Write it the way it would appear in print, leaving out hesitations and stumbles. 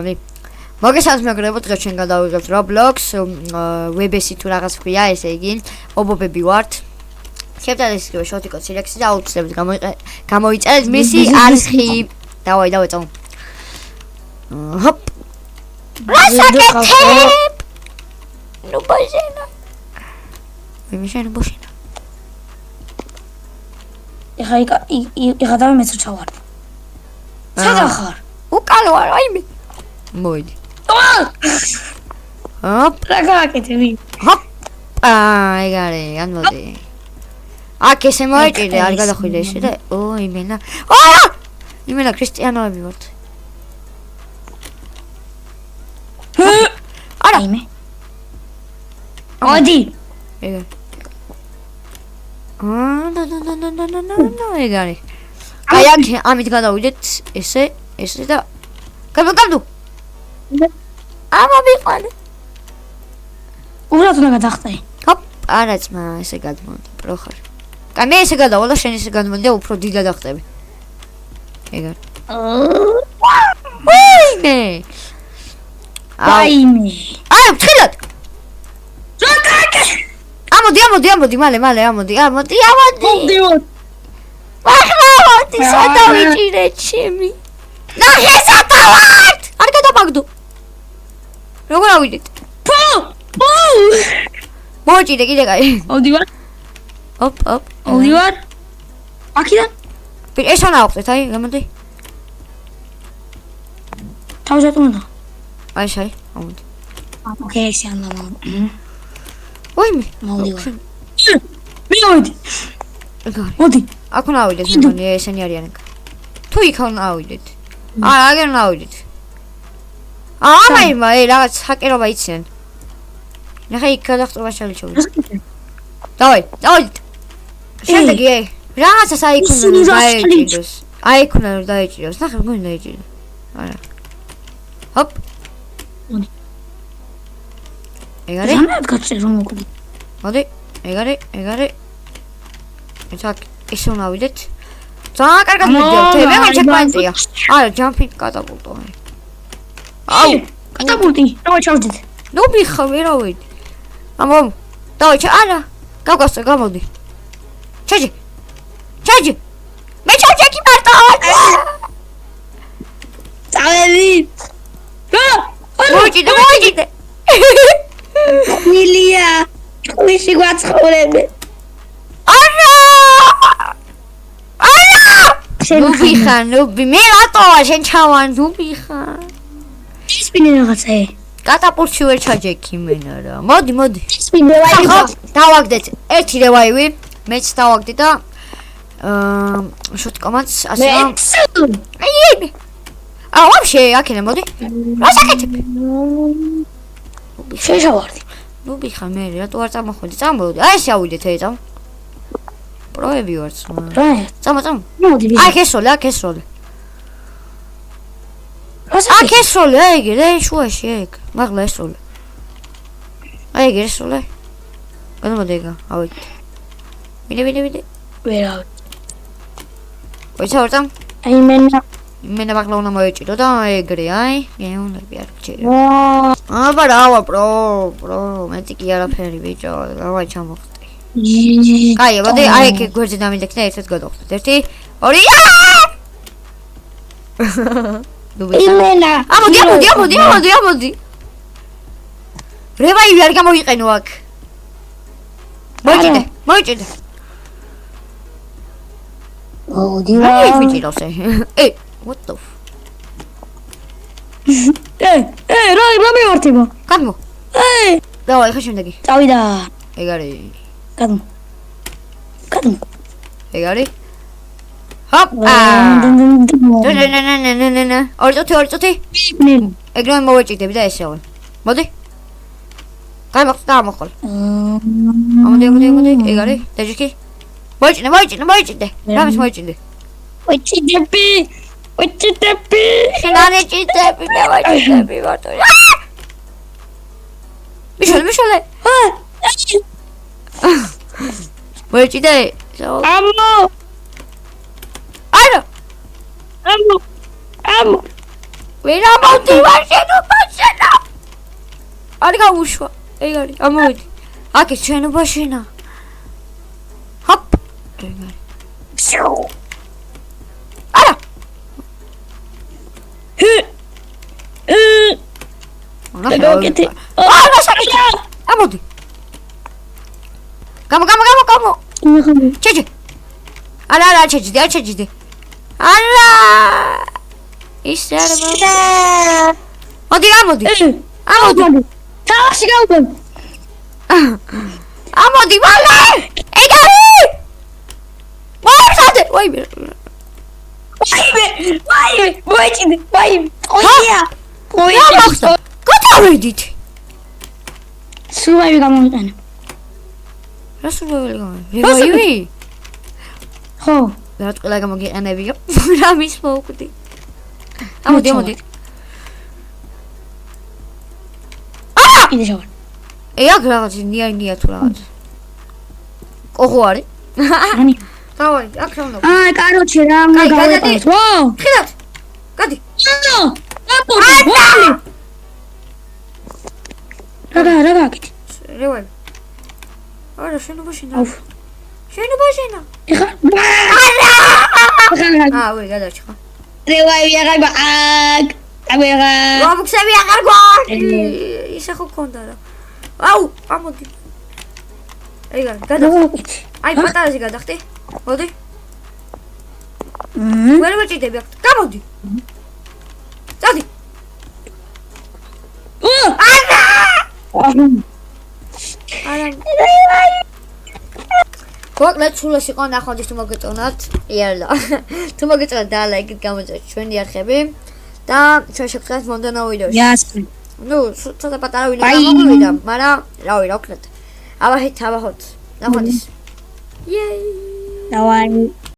მოგესალმებით მეგობრებო, დღეს ჩვენ გადავიღებთ Roblox, WebS-ი თუ რაღაც ქვია, ესე იგი, ობობები ვართ. ხებთან ეს ისე შოთიკო სილექსი და აუცილებლად გამოიწერეთ მისი არხი. დავაი წავ. ჰოპ. რასაკეთებ? ნუ ბაჟენა. მიშენ ბოშენა. ეხა დავე მეც ჩავარ. სადა ხარ? უკალო არ აიმე. მოიდი. ჰოპ, რა გააკეთები? ჰოპ. ეგარე, განმოდი. აქ ესე მოიჭირე, არ გადახვიდე ესე და იმენა. იმენა ქრისტიანოები ვართ. არა, იმე. მოდი. ეგარე. ეგარე. აი აქ ამით გადავიდეთ ესე და გამო. მიყანე. უბრალოდ უნდა გადახტე. ჰოპ, არა ძმა, ესე გადმოვიდა, პროხარ. კაი, მე ესე გადავალ და შენ ესე გადმოდი და უფრო დიდად ახტები. ეგარ. ვაიმე. ვაიმე. აი, ფრთხილად. რა გააკე? ამოდი, მალე, ამოდი. მოდი. ვახრავდი, სადავიჭირე ჩემი. ნახე სადავართ. არ გადაბაგდო. როგორ ავიდეთ? მოჭიდე კიდე კაი. მოდივარ. ოპ. მოდივარ. აქიდან? ეს ანა აღვწეთ, აი, გამოდი. თავზეთ უნდა. აი, შაი, ამოდი. ოკეი, ეს ანა. ვაიმე. მოდივარ. მივიდი. ეგარი. მოდი. აქ უნდა ავიდეთ, მეგონი, ესენი არიან. თუ იქ უნდა ავიდეთ. აგერ უნდა ავიდეთ. მამა, რაღაც ჰაკერობა იციან. ნახე იქ გადახტობა შალჩოვი. დავაი. შემდეგი, რაღაცას აი იქ უნდა დაეჭიროს. ნახე, მგონი დაეჭირო. არა. ჰოპ. ეგარე? რამე გაწე რომ მოკვდი. მოდი, ეგარე. ეთაკ ისე უნდა ავიდეთ. ძალიან კარგად მიდევთ, მე ჩეკპოინტია. არა, ჯამპი კატაპულტო. აუ, კატაპულტი, რა ჩავდით? ნუ მიხა ვერავედი. დავაი, არა. გავგასწრე, გამოდი. ჩაჯი. მე ჩავჭი მარტო. წავედი. მოიჭიდე. მილია. ვისი გვაცხურები. არა. ნუ მე რატოა შენ ჩავარ, ნუ მიხარ. სპინი რაღაცა. კატაპულტში ვერ ჩაჯექი მენა რა. მოდი. სპინი რევაივი. დავაგდეთ. ერთი რევაივი, მეც დავაგდე და შუტკომაც ასე რომ აი. ვაფშე, აქედან მოდი. რასაკეთებ? შეშავარდი. ნუ მიხარ მე რატო არ წამოხვედი? წამოდი. აი ესე ავიდეთ ეცამ. პროები ვარ ძმა. რა? წამო. მოდი. აქ ესროლე. აქ ესროლე, ეგრე შუაში ეგ. მაგლა ესროლე. აი ეგ ესროლე. გადმოდი ეგა, ავიდე. ვიდე. ვერავი. ვეცავარ წამ? აი მენა მაგლა უნდა მოეჭიდო და ეგრე, აი. ეუნები არ გჭირდება. აბა რა ვარ, პრო. მეტი კი არაფერი ბიჭო, დავაი ჩამოხტე. კაი, მოდი, აი ეგ გვერდზე დამიდექ და ერთად გადავხდეთ. 1, 2. იმენა. ამოდი. რევაივი არ გამოიყენო აქ. მოიჭიდე. მოდივარ. აი ვიჭირავს. what the რა მივართება? გადმო. დავაი ხა შემდეგი. წავიდა. ეგარი. გადმო. ეგარი. ჰოპ. ორ წუთი. ეგრე მოვეჭიდები და ესეავე. მოდი. გამოხვალ. ამოდი. ეგარი. დაჯიქი. მოიჭიდე. რამის მოიჭიდე? ვეჭიდები. შენ არ ეჭიდები, მე ვაჭიდები ვარტო. მიშალე. მოიჭიდე? ამო. არა. ამო. ვერა მოდი შენობა. არ გამუშვა. ეგ არის. ამოვიდი. აქ შენობა შენა. ჰოპ. ეგ არის. არა. გაკეთე. ამოდი. გამო. ჩეჩე. არა, ჩეჩე. არა. ის არ მოდი. ამოდი. თავში გავდო. ამოდი, მალე. ეგ არის. ვაიმე. მოიჭიდე. ყოია. გადავედით. სულავი გამომიტანა. რა სულავი გამომიტანა? ხო. რა თქმა უნდა გამოგიყენებიო. რა მის მოუკვდი. ამოდი. კიდე შევარ. აქ რაღაც ნია თუ რაღაც. კოხო არის? ანი. დავაი, აქ რა უნდა. კაროჩე რა უნდა გავიყოთ. ვაუ. ხედავთ. გადი. რა გაკეთე? რევაი. არა, შენობა შენა. აუ. შენობა შენა. ეხა. ვე გადაჭხა. რევაი აღება. კამერა. რობუქსები აღარ გვაქვს. ისე ხო ქონდა რა. აუ, ამოდი. ეგ არის, გადავიდე. აი, პატარაზე გადახტი. მოდი. ვერ მოჭიდები აქ. გამოდი. წადი. არა. მოკლედ სულას იყო ნახონდის თუ მოგეწონათ. იალა. თუ მოგეწონათ და ლაიქით გამოიწვიეთ ჩვენი არხები და ჩვენ შევხვდეთ მომდევნო ვიდეოში. Ясно. Ну, ცოტა პატარა ვიდეო გამოვიდა, მაგრამ რავი, რა ვქნათ. ავაჰით. ნახონდის. Yay! Давай.